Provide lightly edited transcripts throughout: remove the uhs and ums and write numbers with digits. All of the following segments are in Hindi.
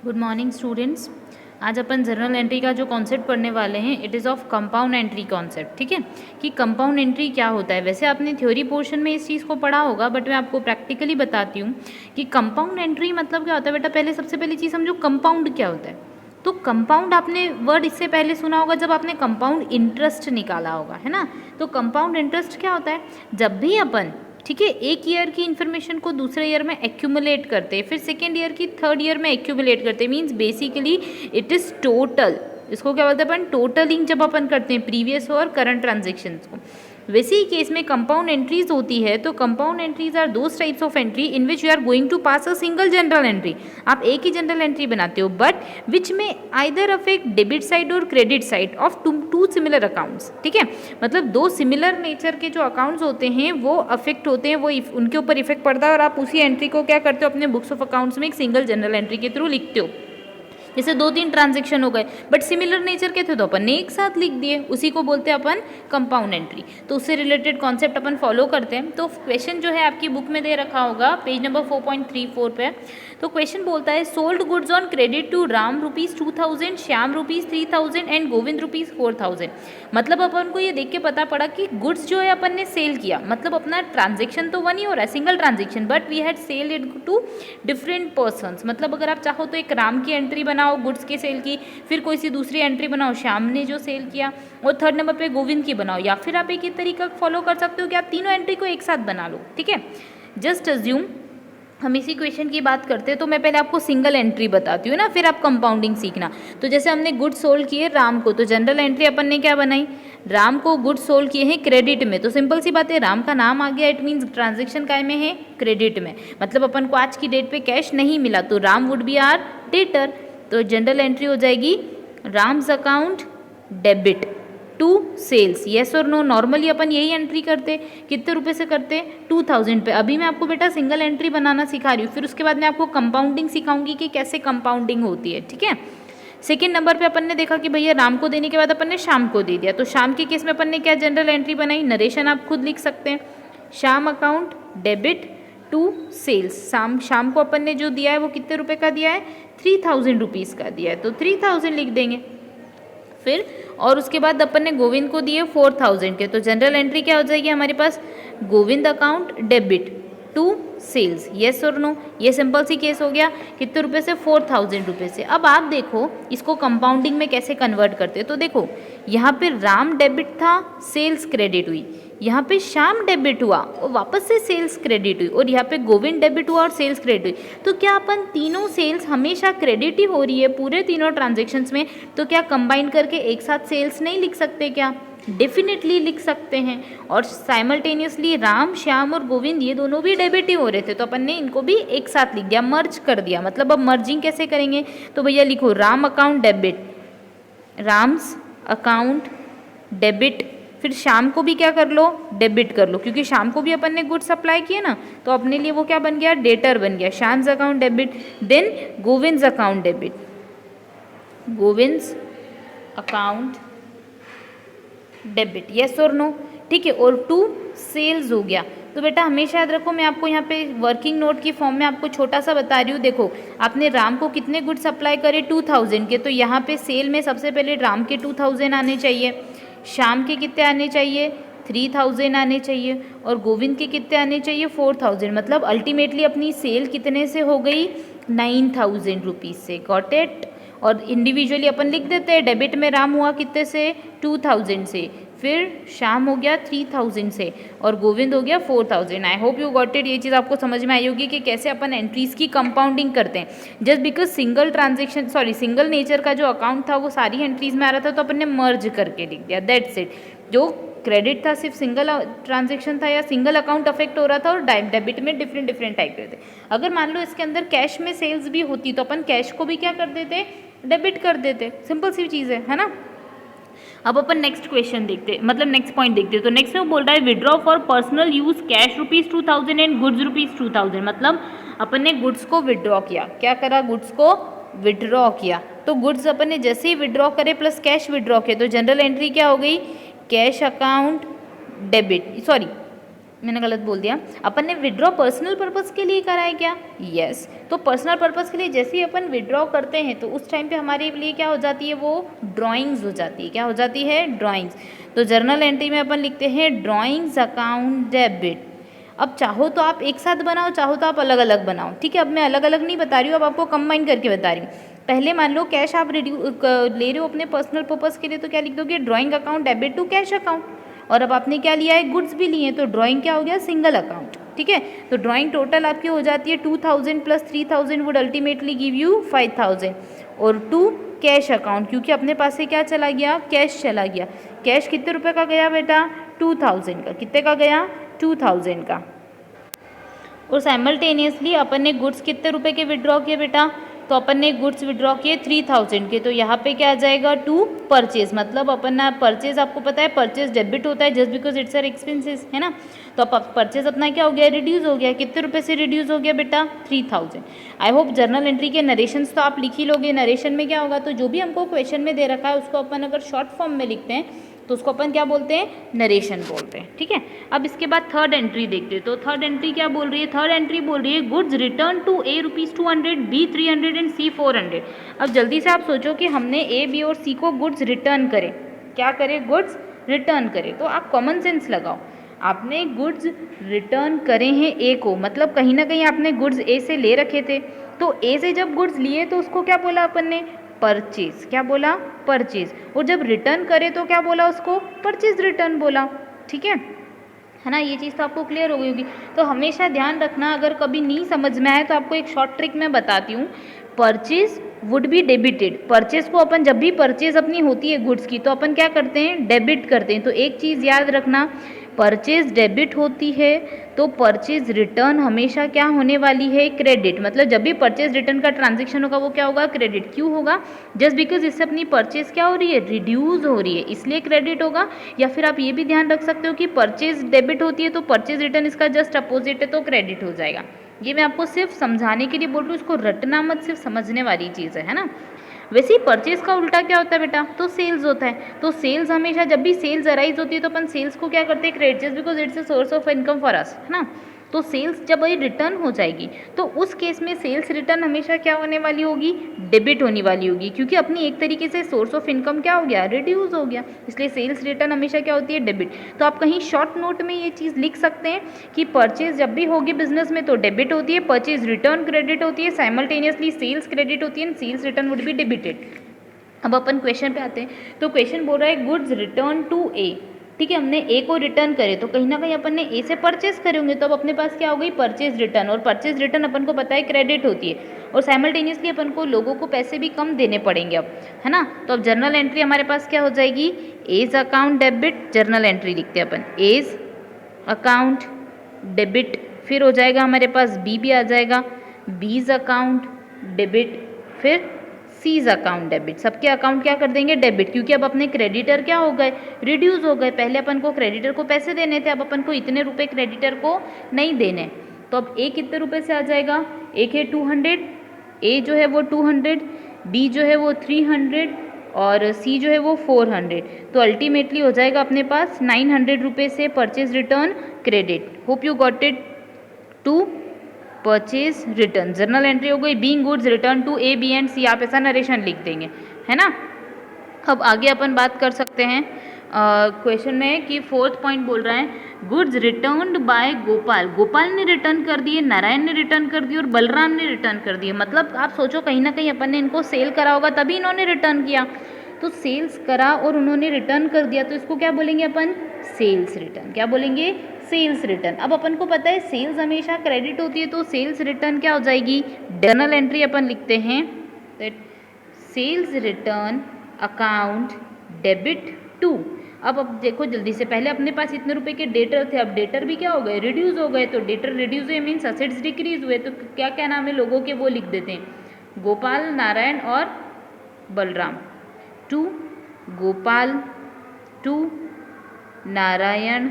Good morning students. आज अपन जर्नल एंट्री का जो कॉन्सेप्ट पढ़ने वाले हैं it is of compound entry concept. ठीक है कि कंपाउंड एंट्री क्या होता है। वैसे आपने थ्योरी पोर्शन में इस चीज़ को पढ़ा होगा, बट मैं आपको प्रैक्टिकली बताती हूँ कि कंपाउंड एंट्री मतलब क्या होता है। बेटा पहले सबसे पहली चीज़ समझो कंपाउंड क्या होता है। तो कंपाउंड आपने वर्ड इससे पहले सुना होगा जब आपने कंपाउंड इंटरेस्ट निकाला होगा, है ना। तो कंपाउंड इंटरेस्ट क्या होता है, जब भी अपन ठीक है एक ईयर की इन्फॉर्मेशन को दूसरे ईयर में एक्यूमुलेट करते हैं, फिर सेकेंड ईयर की थर्ड ईयर में एक्यूमुलेट करते हैं, means basically it is total. इसको क्या बोलते हैं अपन, टोटलिंग जब अपन करते हैं प्रीवियस और करंट ट्रांजेक्शन्स को। वैसे ही केस में कंपाउंड एंट्रीज होती है। तो compound entries are those types of entry in which you are going to pass a single journal entry. आप एक ही जनरल एंट्री बनाते हो, बट विच में आइदर अफेक्ट डेबिट साइड और credit side of two similar accounts. ठीक है, मतलब दो सिमिलर नेचर के जो अकाउंट्स होते हैं वो अफेक्ट होते हैं, वो उनके ऊपर इफेक्ट पड़ता है, और आप उसी एंट्री को क्या करते हो अपने बुक्स ऑफ अकाउंट्स में एक सिंगल जनरल एंट्री के थ्रू लिखते हो। जैसे 2-3 ट्रांजेक्शन हो गए बट सिमिलर नेचर के थे तो अपन ने एक साथ लिख दिए, उसी को बोलते हैं अपन कंपाउंड एंट्री। तो उससे रिलेटेड कॉन्सेप्ट अपन फॉलो करते हैं। तो क्वेश्चन जो है आपकी बुक में दे रखा होगा पेज नंबर 4.34 पे। तो क्वेश्चन बोलता है sold goods on credit to Ram ₹2000, Shyam ₹3000 and Govind ₹4000। मतलब अपन को ये देख के पता पड़ा कि गुड्स जो है अपन ने सेल किया, मतलब अपना ट्रांजेक्शन तो वन ही हो रहा है, single transaction, but we had sell it to different persons. मतलब अगर आप चाहो तो एक राम की एंट्री बनाओ गुड्स के सेल की, फिर कोई सी दूसरी एंट्री बनाओ श्याम ने जो सेल किया, और थर्ड नंबर पे गोविंद की बनाओ, या फिर आप एक ही तरीका फॉलो कर सकते हो कि आप तीनों एंट्री को एक साथ बना लो। ठीक है, जस्ट अज्यूम हम इसी क्वेश्चन की बात करते हैं। तो मैं पहले आपको सिंगल एंट्री बताती हूँ ना, फिर आप कंपाउंडिंग सीखना। तो जैसे हमने गुड्स सोल्ड किए राम को, तो जनरल एंट्री अपन ने क्या बनाई, राम को गुड्स सोल्ड किए हैं क्रेडिट में। तो सिंपल सी बात है, राम का नाम आ गया, इट मीन्स ट्रांजेक्शन काय में है, क्रेडिट में। मतलब अपन को आज की डेट पे कैश नहीं मिला तो Ram would be our debtor. तो जनरल एंट्री हो जाएगी Ram's account debit to sales. Yes और नो, नॉर्मली अपन यही एंट्री करते, कितने रुपए से करते, 2000 पे। अभी मैं आपको बेटा सिंगल एंट्री बनाना सिखा रही हूँ, फिर उसके बाद मैं आपको कंपाउंडिंग सिखाऊंगी कि कैसे कंपाउंडिंग होती है। ठीक है, सेकेंड नंबर पे अपन ने देखा कि भैया राम को देने के बाद अपन ने शाम को दे दिया। तो शाम के केस में अपन ने क्या जनरल एंट्री बनाई, नरेशन आप खुद लिख सकते हैं, शाम अकाउंट डेबिट टू सेल्स। शाम को अपन ने जो दिया है वो कितने रुपए का दिया है, 3000 रुपीज़ का दिया है, तो 3000 लिख देंगे। फिर और उसके बाद अपन ने गोविंद को दिए 4000 के, तो जनरल एंट्री क्या हो जाएगी हमारे पास, Govind account debit to sales. Yes और नो, ये सिंपल सी केस हो गया, कितने रुपए से, 4000 रुपये से। अब आप देखो इसको कंपाउंडिंग में कैसे कन्वर्ट करते हैं। तो देखो यहाँ पे राम डेबिट था, सेल्स क्रेडिट हुई, यहाँ पे शाम डेबिट हुआ और वापस से सेल्स क्रेडिट हुई, और यहाँ पे गोविंद डेबिट हुआ और सेल्स क्रेडिट हुई। तो क्या अपन तीनों सेल्स हमेशा क्रेडिट ही हो रही है पूरे तीनों ट्रांजेक्शन्स में, तो क्या कंबाइन करके एक साथ सेल्स नहीं लिख सकते क्या, डेफिनेटली लिख सकते हैं। और साइमल्टेनियसली राम श्याम और गोविंद ये दोनों भी डेबिट ही हो रहे थे, तो अपन ने इनको भी एक साथ लिख दिया, मर्ज कर दिया। मतलब अब मर्जिंग कैसे करेंगे, तो भैया लिखो Ram account debit, Ram's account debit, फिर शाम को भी क्या कर लो, डेबिट कर लो, क्योंकि शाम को भी अपन ने गुड्स सप्लाई किए ना, तो अपने लिए वो क्या बन गया, डेटर बन गया। Shyam's account debit, then Govind's account debit, Govind's account debit. Yes और नो, ठीक है, और टू सेल्स हो गया। तो बेटा हमेशा याद रखो, मैं आपको यहाँ पे वर्किंग नोट की फॉर्म में आपको छोटा सा बता रही हूँ। देखो आपने राम को कितने गुड्स सप्लाई करे, 2000 के, तो यहाँ पे सेल में सबसे पहले राम के 2000 आने चाहिए, शाम के कितने आने चाहिए, 3000 आने चाहिए, और गोविंद के कितने आने चाहिए, 4000। मतलब अल्टीमेटली अपनी सेल कितने से हो गई, 9000 रुपीज़ से। Got it. और इंडिविजुअली अपन लिख देते हैं, डेबिट में राम हुआ कितने से, 2000 से, फिर शाम हो गया 3000 से, और गोविंद हो गया 4000। I hope you got it. ये चीज़ आपको समझ में आई होगी कि कैसे अपन एंट्रीज की कंपाउंडिंग करते हैं। Just because single transaction single nature का जो अकाउंट था वो सारी एंट्रीज में आ रहा था, तो अपन ने मर्ज करके लिख दिया, दैट्स इट। जो क्रेडिट था सिर्फ सिंगल ट्रांजेक्शन था या सिंगल अकाउंट अफेक्ट हो रहा था, और डेबिट में डिफरेंट टाइप के थे। अगर मान लो इसके अंदर कैश में सेल्स भी होती तो अपन कैश को भी क्या कर देते, डेबिट कर देते। सिंपल सी चीज़ है ना। अब अपन नेक्स्ट क्वेश्चन देखते, मतलब नेक्स्ट पॉइंट देखते। तो नेक्स्ट में बोल रहा है withdraw for personal use cash ₹2000 and goods ₹2000। मतलब अपन ने गुड्स को विड्रॉ किया, क्या करा, गुड्स को विड्रॉ किया। तो गुड्स अपन ने जैसे ही विड्रॉ करे प्लस कैश विड्रॉ किया, तो जनरल एंट्री क्या हो गई, कैश अकाउंट डेबिट, मैंने गलत बोल दिया, अपन ने विड्रॉ पर्सनल पर्पस के लिए करा है क्या? यस। तो पर्सनल पर्पस के लिए जैसे ही अपन विड्रॉ करते हैं तो उस टाइम पे हमारे लिए क्या हो जाती है, वो ड्राइंग्स हो जाती है। क्या हो जाती है? ड्राइंग्स। तो जर्नल एंट्री में अपन लिखते हैं ड्राइंग्स अकाउंट डेबिट। अब चाहो तो आप एक साथ बनाओ, चाहो तो आप अलग अलग बनाओ, ठीक है। अब मैं अलग अलग नहीं बता रही हूँ, अब आपको कंबाइन करके बता रही हूँ। पहले मान लो कैश आप ले रहे हो अपने पर्सनल पर्पस के लिए, तो क्या लिख दोगे? Drawing account debit to cash account. और अब आपने क्या लिया है? गुड्स भी लिए हैं, तो ड्राइंग क्या हो गया? सिंगल अकाउंट, ठीक है। तो ड्राइंग टोटल आपकी हो जाती है 2000 plus 3000 would ultimately give you 5000 और टू कैश अकाउंट, क्योंकि अपने पास से क्या चला गया? कैश चला गया। कैश कितने रुपए का गया बेटा? 2000 का। कितने का गया? 2000 का। और साइमल्टेनियसली अपन ने गुड्स कितने रुपए के विड्रॉ किए बेटा? तो अपन ने गुड्स विड्रॉ किए 3000 के। तो यहाँ पे क्या आ जाएगा? टू परचेज, मतलब अपन ना परचेज, आपको पता है परचेज डेबिट होता है just because it's are expenses, है ना। तो अब परचेज अपना क्या हो गया? रिड्यूस हो गया। कितने रुपए से रिड्यूस हो गया बेटा? 3000। आई होप जर्नल एंट्री के नरेशंस तो आप लिख ही लोगे। नरेशन में क्या होगा? तो जो भी हमको क्वेश्चन में दे रखा है उसको अपन अगर शॉर्ट फॉर्म में लिखते हैं तो उसको अपन क्या बोलते हैं? नरेशन बोलते हैं, ठीक है। अब इसके बाद थर्ड एंट्री देखते हैं। तो थर्ड एंट्री क्या बोल रही है? थर्ड एंट्री बोल रही है goods return to A ₹200, B 300 and C 400। अब जल्दी से आप सोचो कि हमने ए, बी और सी को गुड्स रिटर्न करें। क्या करें? गुड्स रिटर्न करें। तो आप कॉमन सेंस लगाओ। आपने गुड्स रिटर्न करे हैं ए को, मतलब कहीं ना कहीं आपने गुड्स ए से ले रखे थे। तो ए से जब गुड्स लिए तो उसको क्या बोला अपन ने? परचेज। क्या बोला? परचेज। और जब रिटर्न करे तो क्या बोला उसको? परचेज रिटर्न बोला, ठीक है ना। ये चीज़ तो आपको क्लियर हो गई होगी। तो हमेशा ध्यान रखना, अगर कभी नहीं समझ में आए तो आपको एक शॉर्ट ट्रिक मैं बताती हूँ। Purchase would be debited. Purchase को अपन जब भी परचेज अपनी होती है गुड्स की तो अपन क्या करते हैं? डेबिट करते हैं। तो एक चीज़ याद रखना, परचेज डेबिट होती है तो परचेज रिटर्न हमेशा क्या होने वाली है? क्रेडिट। मतलब जब भी परचेज रिटर्न का ट्रांजेक्शन होगा वो क्या होगा? क्रेडिट। क्यों होगा? जस्ट बिकॉज इससे अपनी परचेज क्या हो रही है? रिड्यूस हो रही है, इसलिए क्रेडिट होगा। या फिर आप ये भी ध्यान रख सकते हो कि परचेज डेबिट होती है तो परचेज रिटर्न इसका जस्ट अपोजिट है, तो क्रेडिट हो जाएगा। ये मैं आपको सिर्फ समझाने के लिए बोल रही हूँ, इसको रटना मत, सिर्फ समझने वाली चीज़ है ना। वैसे ही परचेज का उल्टा क्या होता है बेटा? तो सेल्स होता है। तो सेल्स हमेशा जब भी सेल्स अराइज होती है तो अपन सेल्स को क्या करते हैं? Credit, just because it's a source of income for us, है ना। तो सेल्स जब वही रिटर्न हो जाएगी तो उस केस में सेल्स रिटर्न हमेशा क्या होने वाली होगी? डेबिट होने वाली होगी, क्योंकि अपनी एक तरीके से सोर्स ऑफ इनकम क्या हो गया? रिड्यूस हो गया। इसलिए सेल्स रिटर्न हमेशा क्या होती है? डेबिट। तो आप कहीं शॉर्ट नोट में ये चीज़ लिख सकते हैं कि परचेज जब भी होगी बिजनेस में तो डेबिट होती है, परचेज रिटर्न क्रेडिट होती है, साइमल्टेनियसली सेल्स क्रेडिट होती है and sales return would be debited. अब अपन क्वेश्चन पे आते हैं। तो क्वेश्चन बोल रहा है गुड्स रिटर्न टू ए, ठीक है। हमने ए को रिटर्न करे तो कहीं ना कहीं अपन ने ए से परचेज करे होंगे, तो अब अपने पास क्या हो गई? Purchase return. और परचेज रिटर्न अपन को पता है क्रेडिट होती है, और साइमल्टेनियसली अपन को लोगों को पैसे भी कम देने पड़ेंगे अब, है ना। तो अब जर्नल एंट्री हमारे पास क्या हो जाएगी? A's account debit, journal entry लिखते हैं अपन, एज अकाउंट डेबिट। फिर हो जाएगा हमारे पास बी भी आ जाएगा, बीज अकाउंट डेबिट। फिर सीज अकाउंट डेबिट। सबके अकाउंट क्या कर देंगे? डेबिट, क्योंकि अब अपने क्रेडिटर क्या हो गए? रिड्यूस हो गए। पहले अपन को क्रेडिटर को पैसे देने थे, अब अपन को इतने रुपए क्रेडिटर को नहीं देने। तो अब ए कितने रुपए से आ जाएगा? एक है 200, ए जो है वो 200, बी जो है वो 300 और सी जो है वो 400। तो अल्टीमेटली हो जाएगा अपने पास 900 रुपये से purchase return credit. Hope you got it. To purchase return journal entry हो गई, being goods return to A, B and C. आप ऐसा नरेशन लिख देंगे, है ना। अब आगे अपन बात कर सकते हैं क्वेश्चन में कि फोर्थ पॉइंट बोल रहा है goods returned by Gopal. Gopal ने रिटर्न कर दिए, नारायण ने रिटर्न कर दिए और बलराम ने रिटर्न कर दिए। मतलब आप सोचो कहीं ना कहीं अपन ने इनको सेल करा होगा तभी इन्होंने रिटर्न किया। तो सेल्स करा और उन्होंने रिटर्न कर दिया, तो इसको क्या बोलेंगे अपन? Sales return. क्या बोलेंगे? Sales return. अब अपन को पता है सेल्स हमेशा क्रेडिट होती है, तो सेल्स रिटर्न क्या हो जाएगी? जर्नल एंट्री अपन लिखते हैं that sales return account debit to. अब देखो जल्दी से, पहले अपने पास इतने रुपए के डेटर थे, अब डेटर भी क्या हो गए? रिड्यूस हो गए। तो डेटर रिड्यूस हुए मीन्स असेट्स डिक्रीज हुए। तो क्या क्या नाम है लोगों के वो लिख देते हैं, गोपाल, नारायण और बलराम। टू गोपाल, टू नारायण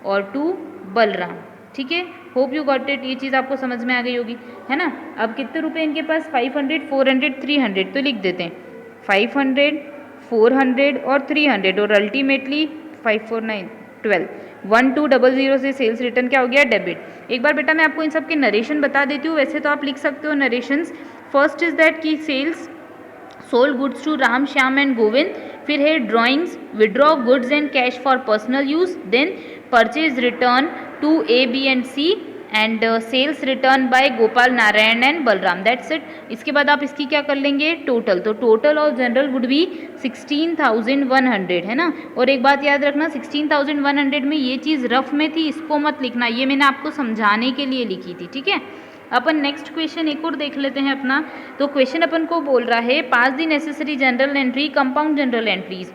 और टू बलराम, ठीक है। Hope you got it. ये चीज़ आपको समझ में आ गई होगी, है ना। अब कितने रुपए इनके पास? 500, 400, 300। तो लिख देते हैं 500, 400 और 300 और अल्टीमेटली 5 4 9 12। 1200 से सेल्स रिटर्न क्या हो गया, डेबिट। एक बार बेटा मैं आपको इन सब के नरेशन बता देती हूँ, वैसे तो आप लिख सकते हो नरेशंस। फर्स्ट इज दैट की sales sold goods to Ram Shyam and Govind, फिर है drawings, withdraw of goods and cash for personal use, then purchase return to A B and C and sales return by Gopal Narayan and Balram, that's it. इसके बाद आप इसकी क्या कर लेंगे, टोटल, तो total of journal would be 16,100 है ना। और एक बात याद रखना, 16,100 में ये चीज़ रफ में थी, इसको मत लिखना, ये मैंने आपको समझाने के लिए लिखी थी, ठीक है। अपन नेक्स्ट क्वेश्चन एक और देख लेते हैं अपना। तो क्वेश्चन अपन को बोल रहा है pass the necessary journal entry compound journal entries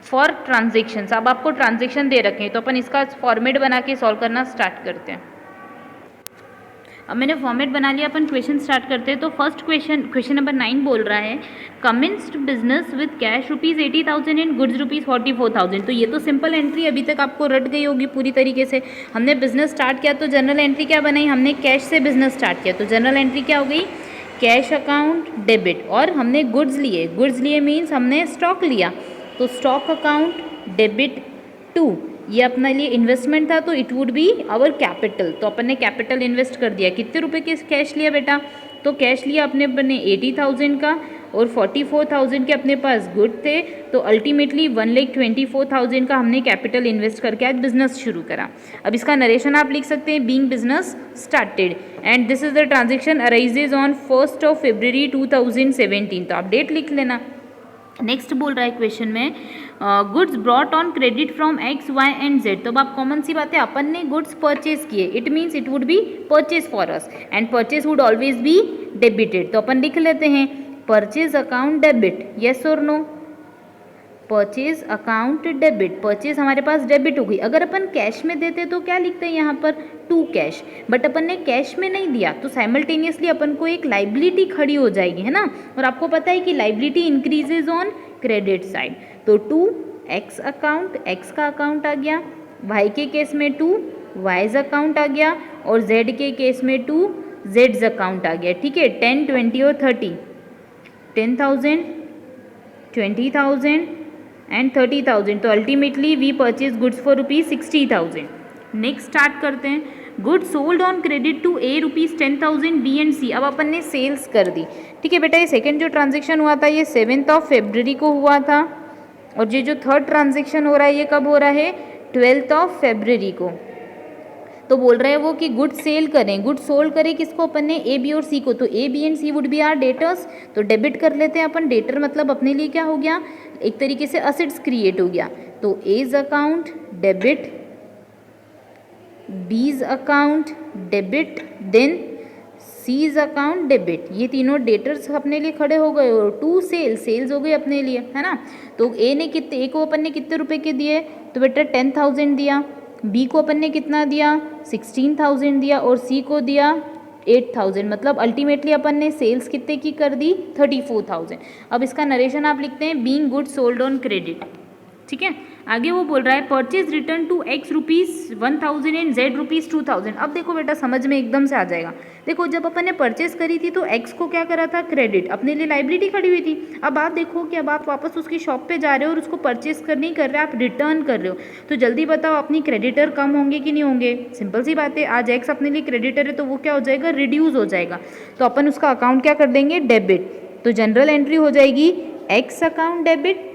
for transactions. अब आपको ट्रांजेक्शन दे रखे हैं तो अपन इसका फॉर्मेट बना के सॉल्व करना स्टार्ट करते हैं। अब मैंने फॉर्मेट बना लिया, अपन क्वेश्चन स्टार्ट करते हैं। तो फर्स्ट क्वेश्चन नंबर 9 बोल रहा है commenced business with cash ₹80,000 and goods ₹44,000। तो ये तो सिंपल एंट्री अभी तक आपको रट गई होगी पूरी तरीके से। हमने बिजनेस स्टार्ट किया तो जनरल एंट्री क्या बनाई, हमने कैश से बिजनेस स्टार्ट किया, तो जनरल एंट्री क्या हो गई, कैश अकाउंट डेबिट। और हमने गुड्स लिए मीन्स हमने स्टॉक लिया, तो स्टॉक अकाउंट डेबिट टू, ये अपने लिए इन्वेस्टमेंट था तो it would be our capital, तो अपन ने कैपिटल इन्वेस्ट कर दिया। कितने रुपए के कैश लिया बेटा, तो कैश लिया अपने 80,000 का और 44,000 के अपने पास गुड थे, तो अल्टीमेटली 1,24,000 का हमने कैपिटल इन्वेस्ट करके आज बिजनेस शुरू करा। अब इसका नरेशन आप लिख सकते हैं, being business started and this is the transaction arises on 1st of February 2017, तो आप डेट लिख लेना। नेक्स्ट बोल रहा है क्वेश्चन में goods brought on credit from X Y and Z. तो अब आप कॉमन सी बात है, अपन ने गुड्स परचेज किए, it means it would be purchase for us and purchase would always be debited. तो अपन लिख लेते हैं परचेज अकाउंट डेबिट, येस और no, purchase account debit, purchase हमारे पास डेबिट हो गई। अगर अपन कैश में देते तो क्या लिखते हैं यहाँ पर, टू कैश, बट अपन ने कैश में नहीं दिया तो साइमल्टेनियसली अपन को एक लाइबिलिटी खड़ी हो जाएगी, है ना। और आपको पता है कि liability increases on credit side, तो टू एक्स अकाउंट, एक्स का अकाउंट आ गया, वाई के केस में टू वाईज अकाउंट आ गया और जेड के केस में टू जेड्स अकाउंट आ गया, ठीक है। 10, 20 और 30, 10,000, 20,000 एंड 30,000, तो ultimately we purchase goods for ₹60,000। Next start करते हैं, goods sold on credit to A ₹10,000 B and C. अब अपन ने सेल्स कर दी, ठीक है बेटा। ये सेकंड जो ट्रांजेक्शन हुआ था ये 7th of February को हुआ था और ये जो थर्ड ट्रांजेक्शन हो रहा है ये कब हो रहा है, 12th of February को। तो बोल रहे हैं वो कि गुड सेल करें, गुड सोल्ड करें किसको, अपन ने ए बी और सी को, तो A B and C would be our debtors, तो डेबिट कर लेते हैं अपन। डेटर मतलब अपने लिए क्या हो गया, एक तरीके से असेट्स क्रिएट हो गया, तो A's account debit, B's account debit, then C's account debit, ये तीनों डेटर्स अपने लिए खड़े हो गए और टू सेल्स हो गई अपने लिए, है ना। तो ए को अपन ने कितने रुपए के दिए, तो बेटा 10,000 दिया, बी को अपन ने कितना दिया 16,000 दिया और सी को दिया 8,000, मतलब अल्टीमेटली अपन ने सेल्स कितने की कर दी 34,000। अब इसका नरेशन आप लिखते हैं being good sold on credit, ठीक है। आगे वो बोल रहा है purchase return to X ₹1,000 and Z ₹2,000। अब देखो बेटा समझ में एकदम से आ जाएगा। देखो जब अपन ने परचेज करी थी तो एक्स को क्या करा था, क्रेडिट, अपने लिए लाइबिलिटी खड़ी हुई थी। अब आप देखो कि अब आप वापस उसकी शॉप पे जा रहे हो और उसको परचेज कर नहीं कर रहे, आप रिटर्न कर रहे हो, तो जल्दी बताओ अपनी क्रेडिटर कम होंगे कि नहीं होंगे। सिंपल सी बात है, आज एक्स अपने लिए क्रेडिटर है तो वो क्या हो जाएगा, रिड्यूस हो जाएगा, तो अपन उसका अकाउंट क्या कर देंगे, डेबिट। तो जनरल एंट्री हो जाएगी x account debit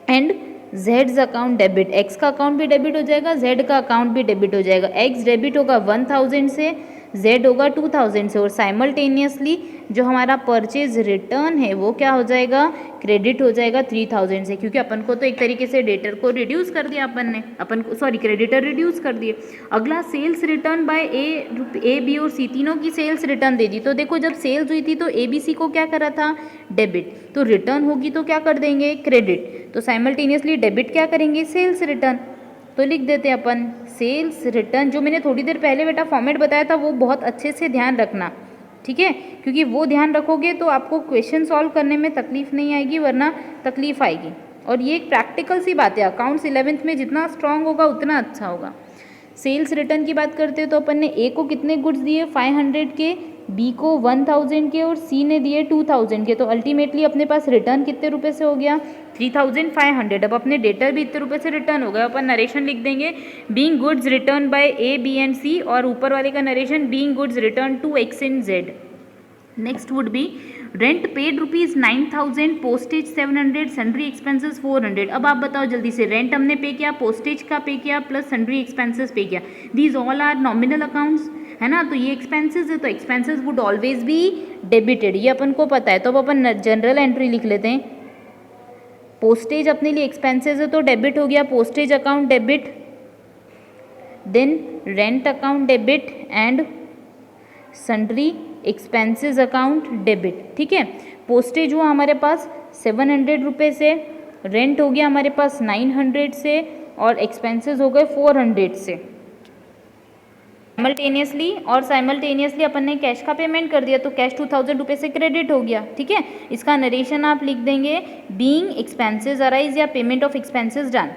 and Jades account debit. X का अकाउंट भी डेबिट हो जाएगा, जेड का अकाउंट भी डेबिट हो जाएगा। एक्स डेबिट होगा 1,000 से, जेड होगा 2,000 से, और साइमल्टेनियसली जो हमारा परचेज रिटर्न है वो क्या हो जाएगा, क्रेडिट हो जाएगा 3,000 से, क्योंकि अपन को तो एक तरीके से डेटर को रिड्यूस कर दिया अपन ने, अपन को सॉरी क्रेडिटर रिड्यूस कर दिए। अगला sales return by A B और सी, तीनों की सेल्स रिटर्न दे दी। तो देखो जब सेल्स हुई थी तो ए बी सी को क्या करा था, डेबिट, तो रिटर्न होगी तो क्या कर देंगे, क्रेडिट, तो साइमल्टेनियसली डेबिट क्या करेंगे, सेल्स रिटर्न। तो लिख देते हैं अपन सेल्स रिटर्न। जो मैंने थोड़ी देर पहले बेटा फॉर्मेट बताया था वो बहुत अच्छे से ध्यान रखना, ठीक है, क्योंकि वो ध्यान रखोगे तो आपको क्वेश्चन सॉल्व करने में तकलीफ नहीं आएगी, वरना तकलीफ आएगी। और ये एक प्रैक्टिकल सी बात है, अकाउंट्स 11th में जितना स्ट्रांग होगा उतना अच्छा होगा। सेल्स रिटर्न की बात करते हैं तो अपन ने ए को कितने गुड्स दिए 500 के, बी को 1000 के और सी ने दिए 2000 के, तो अल्टीमेटली अपने पास रिटर्न कितने रुपए से हो गया 3500। अब अपने डेटर भी इतने रुपए से रिटर्न हो गया। अपन नरेशन लिख देंगे being goods return by A B and C, और ऊपर वाले का narration being goods return to X and Z. Next would be rent paid ₹9000, postage 700, sundry expenses 400। अब आप बताओ जल्दी से, रेंट हमने पे किया, पोस्टेज का पे किया, प्लस सन्ड्री एक्सपेंसेस पे किया। These all are nominal accounts, है ना, तो ये एक्सपेंसेस है तो expenses would always be debited, ये अपन को पता है। तो अब अपन जनरल एंट्री लिख लेते हैं। पोस्टेज अपने लिए एक्सपेंसेस है तो डेबिट हो गया, postage account debit, then rent account debit and sundry expenses account debit. ठीक है, पोस्टेज हुआ हमारे पास 700 रुपये से, रेंट हो गया हमारे पास 900 से, और एक्सपेंसेस हो गए 400 से। साइमल्टेनियसली अपन ने कैश का पेमेंट कर दिया तो कैश 2000 रुपये से क्रेडिट हो गया। ठीक है, इसका नरेशन आप लिख देंगे बीइंग एक्सपेंसेस अराइज या पेमेंट ऑफ एक्सपेंसेस डन।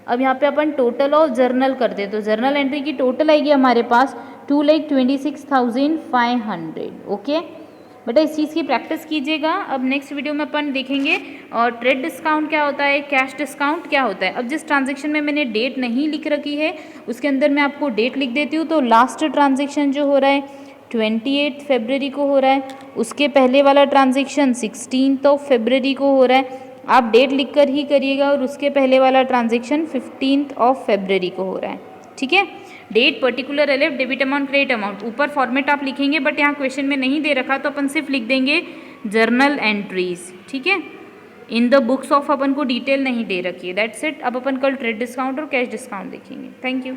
अब यहाँ पे अपन टोटल ऑफ जर्नल करते हैं तो जर्नल एंट्री की टोटल आएगी हमारे पास 2,26,500। ओके बेटा, इस चीज़ की प्रैक्टिस कीजिएगा। अब नेक्स्ट वीडियो में अपन देखेंगे और ट्रेड डिस्काउंट क्या होता है, कैश डिस्काउंट क्या होता है। अब जिस ट्रांजेक्शन में मैंने डेट नहीं लिख रखी है उसके अंदर मैं आपको डेट लिख देती हूँ। तो लास्ट ट्रांजेक्शन जो हो रहा है 28 फरवरी को हो रहा है, उसके पहले वाला ट्रांजेक्शन 16 फरवरी को हो रहा है। आप डेट लिख कर ही करिएगा, और उसके पहले वाला ट्रांजेक्शन 15 फरवरी को हो रहा है। ठीक है, date, particular, relief, debit amount, credit amount, ऊपर फॉर्मेट आप लिखेंगे, बट यहाँ क्वेश्चन में नहीं दे रखा तो अपन सिर्फ लिख देंगे जर्नल एंट्रीज। ठीक है, इन द बुक्स ऑफ अपन को डिटेल नहीं दे रखी है, दैट्स इट। अब अपन कल ट्रेड डिस्काउंट और कैश डिस्काउंट देखेंगे। Thank you.